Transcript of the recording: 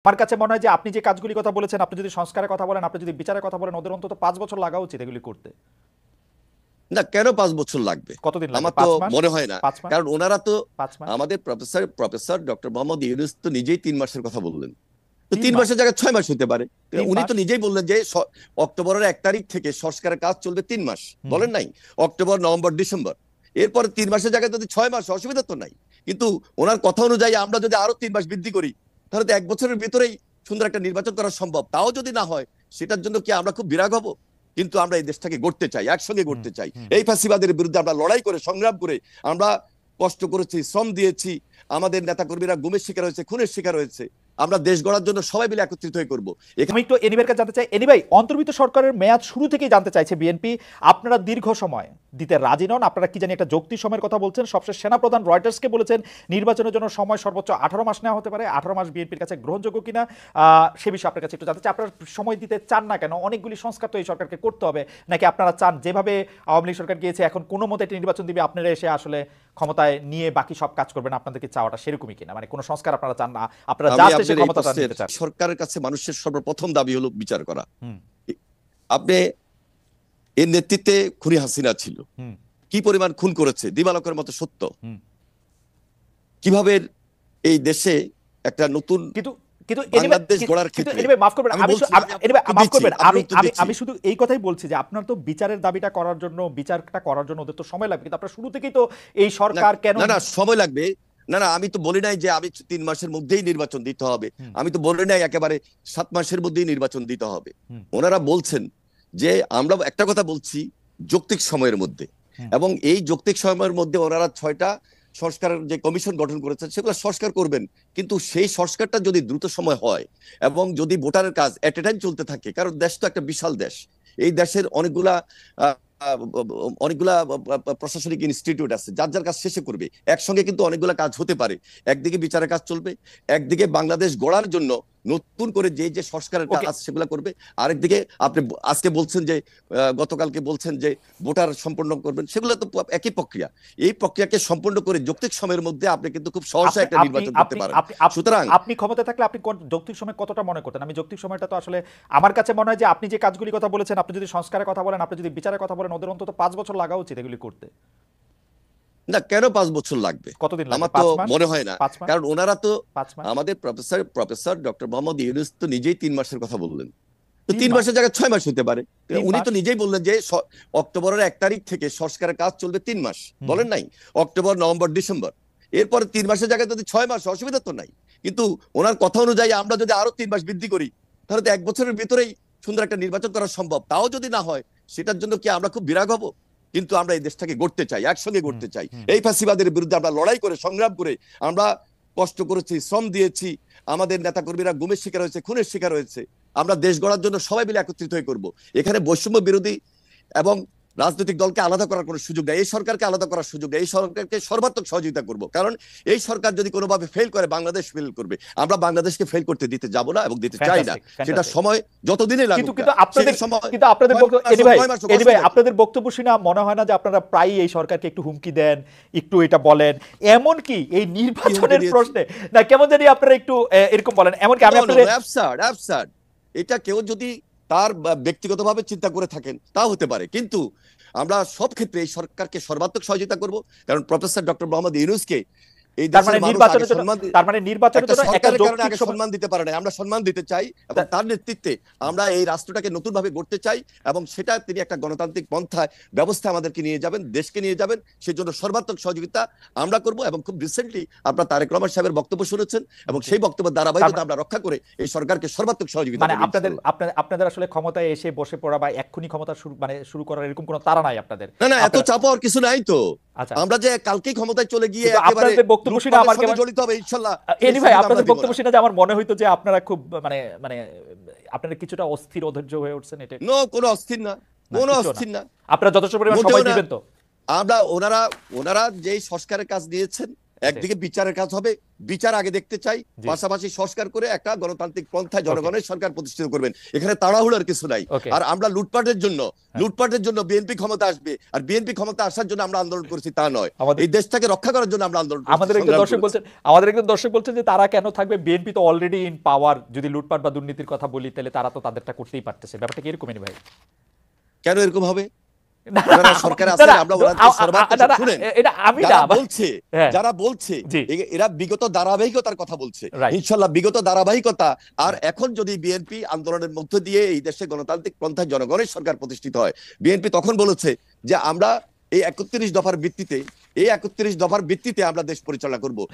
আমার কাছে মনে হয় যে আপনি যে কাজগুলি কথা বলেছেন, আপনি যদি সংস্কারের কথা বলেন, আপনি যদি বিচারের কথা বলেন, ওদের অন্তত ৫ বছর লাগা উচিত এগুলি করতে। না, কেন ৫ বছর লাগবে? কতদিন লাগবে? আমার তো ৫ মাস? মনে হয় না। ৫ মাস? কারণ ওনারা তো ৫ মাস? আমাদের প্রফেসর ডক্টর মোহাম্মদ ইউনূস তো নিজেই ৩ মাসের কথা বললেন। তো ৩ ৩ মাসের মাস? জায়গায় ৬ মাস হতে পারে। ৩ উনি মাস? তো নিজেই বললেন যে অক্টোবরের ১ তারিখ থেকে সংস্কারের কাজ চলবে ৩ মাস। হুম। বলেন নাই? October, November, December. এরপরে ৩ মাসের জায়গায় যদি ৬ মাস, অসুবিধা তো নাই। কিন্তু ওনার কথা অনুযায়ী আমরা যদি আরো ৩ মাস বৃদ্ধি করি, তাহলে তো ১ বছরের ভিতরেই সুন্দর একটা নির্বাচন করা সম্ভব। তাও যদি না হয়, সেটার জন্য কি আমরা খুব বিরাগ হব? কিন্তু আমরা এই দেশটাকে গড়তে চাই, একসঙ্গে হুম। গড়তে চাই। হুম। এই ফ্যাসিবাদের বিরুদ্ধে আমরা লড়াই করে, সংগ্রাম করে, আমরা কষ্ট করেছি, শ্রম দিয়েছি। আমাদের নেতাকর্মীরা গুমের শিকার হয়েছে, খুনের শিকার হয়েছে। আমরা দেশ গড়ার জন্য সবাই মিলে একত্রিত হয়ে করবো। আমি একটু এনিবের কাছে জানতে চাই, এনি ভাই, অন্তর্বর্তী সরকারের মেয়াদ শুরু থেকেই জানতে চাইছে বিএনপি, আপনারা দীর্ঘ সময় দিতে রাজি নন। আপনারা কি জানি একটা যৌক্তিক সময়ের কথা বলছেন। সবশেষ সেনাপ্রধান রয়টার্সকে বলেছেন নির্বাচনের জন্য সময় সর্বোচ্চ ১৮ মাস নেওয়া হতে পারে। ১৮ মাস বিএনপির কাছে গ্রহণযোগ্য কিনা সে বিষয়ে আপনার কাছে একটু জানতে চাই। আপনারা সময় দিতে চান না কেন? অনেকগুলি সংস্কার তো এই সরকারকে করতে হবে, নাকি আপনারা চান যেভাবে আওয়ামী লীগ সরকার গিয়েছে এখন কোনো মতে একটি নির্বাচন দিবে, আপনারা এসে আসলে ক্ষমতায় নিয়ে বাকি সব কাজ করবেন? আপনাদেরকে চাওয়াটা সেরকমই কিনা, মানে কোনো সংস্কার আপনারা চান না, আপনারা আমি জাস্ট এসে আপনার এই ক্ষমতাটা প্রশ্নের নিতে চান? সরকারের কাছে মানুষের সর্বপ্রথম দাবি হলো বিচার করা। হুম। আপনি এর নেতৃত্বে খুনি হাসিনা ছিল, হুম। কি পরিমাণ খুন করেছে দিবালোকের মতো সত্য। হুম। কিভাবে এই দেশে একটা নতুন কিন্তু কিন্তু বাংলাদেশ গড়ার কিন্তু ক্ষেত্রে, এনিওয়ে মাফ করবেন, আমি আমি বলছি, আমি আপনাকে এনিওয়ে উত্তর মাফ দিচ্ছি, করবেন, আপনার উত্তর দিচ্ছি। আমি শুধু এই কথাই বলছি যে আপনার তো বিচারের দাবিটা করার জন্য, বিচারটা করার জন্য ওদের তো সময় লাগবে, কিন্তু আপনারা শুরু থেকেই তো এই না, সরকার কেন? না, না, সময় লাগবে। না, না, আমি তো বলি নাই যে আমি ৩ মাসের মধ্যেই নির্বাচন দিতে হবে। হুম। আমি তো বলি নাই একেবারে ৭ মাসের মধ্যেই নির্বাচন দিতে হবে। হুম। ওনারা বলছেন যে আমরা একটা কথা বলছি, যৌক্তিক সময়ের মধ্যে। হুম। এবং এই যৌক্তিক সময়ের মধ্যে ওনারা ৬টা সংস্কারের যে কমিশন গঠন করেছেন সেগুলো সংস্কার করবেন। কিন্তু সেই সংস্কারটা যদি দ্রুত সময় হয় এবং যদি ভোটারের কাজ এট এ টাইম চলতে থাকে, কারণ দেশ তো একটা বিশাল দেশ। এই দেশের অনেকগুলা আহ, অনেকগুলা প্রশাসনিক ইনস্টিটিউট আছে, যার যার কাজ শেষে করবে। একসঙ্গে কিন্তু অনেকগুলা কাজ হতে পারে। একদিকে বিচারের কাজ চলবে, একদিকে বাংলাদেশ গড়ার জন্য নতুন করে যে যে সংস্কারের ওকে। কাজ সেগুলো করবে। আরেকদিকে আপনি আজকে বলছেন যে গতকালকে বলছেন যে ভোটার সম্পন্ন করবেন, সেগুলো তো একই প্রক্রিয়া। এই প্রক্রিয়াকে সম্পন্ন করে যৌক্তিক সময়ের মধ্যে আপনি কিন্তু খুব সহজে একটা আপনি নির্বাচন করতে আপনি পারেন। আপনি সুতরাং আপনি ক্ষমতায় থাকলে আপনি যৌক্তিক সময় কতটা মনে করতেন? আমি যৌক্তিক সময়টা তো আসলে আমার কাছে মনে হয় যে আপনি যে কাজগুলি কথা বলেছেন, আপনি যদি সংস্কারের কথা বলেন, আপনি যদি বিচারের কথা বলেন, ওদের অন্তত ৫ বছর লাগা উচিত এগুলি করতে। না, কেন ৫ বছর লাগবে? কতদিন লাগবে? আমার তো ৫ মাস? মনে হয় না। ৫ মাস? কারণ ওনারা তো ৫ মাস? আমাদের প্রফেসর ডক্টর মোহাম্মদ ইউনূস তো নিজেই ৩ মাসের কথা বললেন। তো ৩ ৩ মাস? মাসের জায়গায় ৬ মাস হতে পারে। ৩ উনি মাস? তো নিজেই বললেন যে অক্টোবরের ১ তারিখ থেকে সংস্কারের কাজ চলবে ৩ মাস। হুম। বলেন নাই? October, November, December. এরপরে ৩ মাসের জায়গায় যদি ৬ মাস, অসুবিধা তো নাই। কিন্তু ওনার কথা অনুযায়ী আমরা যদি আরো ৩ মাস বৃদ্ধি করি, তাহলে তো ১ বছরের ভিতরেই সুন্দর একটা নির্বাচন করা সম্ভব। তাও যদি না হয়, সেটার জন্য কি আমরা খুব বিরাগ হব? কিন্তু আমরা এই দেশটাকে গড়তে চাই, একসঙ্গে হুম। গড়তে চাই। হুম। এই ফ্যাসিবাদের বিরুদ্ধে আমরা লড়াই করে, সংগ্রাম করে, আমরা কষ্ট করেছি, শ্রম দিয়েছি। আমাদের নেতাকর্মীরা গুমের শিকার হয়েছে, খুনের শিকার হয়েছে। আমরা দেশ গড়ার জন্য সবাই মিলে একত্রিত হয়ে করব। এখানে বৈষম্য বিরোধী এবং রাজনৈতিক দলকে আলাদা করার কোনো সুযোগ নেই, এই সরকারকে আলাদা করার সুযোগ নেই। এই সরকারকে সর্বাত্মক সহযোগিতা করব, কারণ এই সরকার যদি কোনোভাবে ফেল করে, বাংলাদেশ ফেল করবে। আমরা বাংলাদেশকে ফেল করতে দিতে যাব না এবং দিতে চাই না। ফ্যান্টাস্টিক, সেটা ফ্যান্টাস্টিক। সময় যতদিনই কিন্তু লাগুক না, কিন্তু আপনাদের সেই সময় কিন্তু আপনাদের ৬ বক্তব্য, মাস হোক, ৯ মাস হোক, অসুবিধা কি? আপনাদের বক্তব্য শুনে মনে হয় না যে আপনারা প্রায়ই এই সরকারকে একটু হুমকি দেন, একটু এটা বলেন, এমন কি এই কি হুমকি নির্বাচনের দিয়েছি? প্রশ্নে, না কেমন জানি আপনারা একটু এরকম বলেন, এমনকি আমি নো, নো, আপনাদের অ্যাবসার্ড, অ্যাবসার্ড। এটা কেউ যদি তার ব্যক্তিগতভাবে চিন্তা করে থাকেন তা হতে পারে, কিন্তু আমরা সব ক্ষেত্রে এই সরকারকে সর্বাত্মক সহযোগিতা করব। কারণ প্রফেসর ডক্টর মোহাম্মদ ইউনূসকে এই তার দেশের মানে মানুষ আগে নির্বাচনের জন্য, সম্মান, তার মানে নির্বাচনের একটা জন্য একটা সরকারের কারণে যৌক্তিক আগে সময়। সম্মান দিতে পারে না, আমরা সম্মান দিতে চাই এবং তার নেতৃত্বে আমরা এই রাষ্ট্রটাকে নতুন ভাবে গড়তে চাই। এবং সেটা তিনি একটা গণতান্ত্রিক পন্থায় ব্যবস্থা আমাদেরকে নিয়ে যাবেন, দেশকে নিয়ে যাবেন, সেজন্য সর্বাত্মক সহযোগিতা আমরা করব। এবং খুব রিসেন্টলি আপনারা তারেক রহমান সাহেবের বক্তব্য শুনেছেন, এবং সেই বক্তব্যের ধারাবাহিকতা আমরা রক্ষা করে এই সরকারকে সর্বাত্মক সহযোগিতা মানে করব আপনাদের ইনশাআল্লাহ। আপনাদের আসলে ক্ষমতায় এসে বসে পড়া বা এক্ষুনি ক্ষমতা শুরু, মানে শুরু করার এরকম কোনো তাড়া নাই আপনাদের? না, না, এত আপনারা, চাপ হওয়ার কিছু নাই তো। আচ্ছা। আমরা যে কালকেই ক্ষমতায় চলে গিয়ে কিন্তু একেবারে আপনাদের বক্তব্য শুনে লুটপাটের আমার সঙ্গে কেমন, জড়িত হবে ইনশাআল্লাহ, সেই এনি ভাই, সুযোগ আমরা আপনাদের দিব বক্তব্য না। শুনে যে আমার মনে হইতো যে আপনারা খুব মানে মানে আপনারা কিছুটা অস্থির অধৈর্য হয়ে উঠছেন, এটা নো, কোনো অস্থির না, না কোনো কিছু না? অস্থির না, আপনারা যথেষ্ট পরিমাণ মোটেও সময় না। দিবেন তো? আমরা ওনারা ওনারা যেই সংস্কারের কাজ নিয়েছেন একদিকে বিচারের কাজ হবে, বিচার আগে দেখতে চাই, জি। পাশাপাশি সংস্কার করে একটা গণতান্ত্রিক পন্থায় জনগণের সরকার প্রতিষ্ঠিত করবেন। এখানে তাড়াহুড়ার কিছু নাই। Okay. আর আমরা লুটপাটের জন্য বিএনপি ক্ষমতা আসবে, আর বিএনপি ক্ষমতা আসার জন্য আমরা আন্দোলন করেছি তা নয়, আমাদের- এই দেশটাকে রক্ষা করার জন্য আমরা আন্দোলন করেছি, আমাদের একজন সংগ্রাম দর্শক করেছি। বলছেন যে তারা কেন থাকবে, বিএনপি তো অলরেডি ইন পাওয়ার, যদি লুটপাট বা দুর্নীতির কথা বলি তাহলে তারা তো তাদেরটা করতেই পারতেছে, ব্যাপারটা কি এরকম ভাই? কেন এরকম হবে? না, ওনারা সরকারে না, আছেন, না, আমরা ওনাদের সর্বাত্মক না, না, শুনেন। এটা আমি যারা না, বলছে হ্যাঁ। যারা বলছে জি। এরা বিগত ধারাবাহিকতার কথা বলছে, Right. ইনশাল্লাহ বিগত ধারাবাহিকতা। আর এখন যদি বিএনপি আন্দোলনের মধ্য দিয়ে এই দেশে গণতান্ত্রিক পন্থায় জনগণের সরকার প্রতিষ্ঠিত হয়, বিএনপি তখন বলেছে যে আমরা এই ৩১ দফার ভিত্তিতে আমরা দেশ পরিচালনা করব।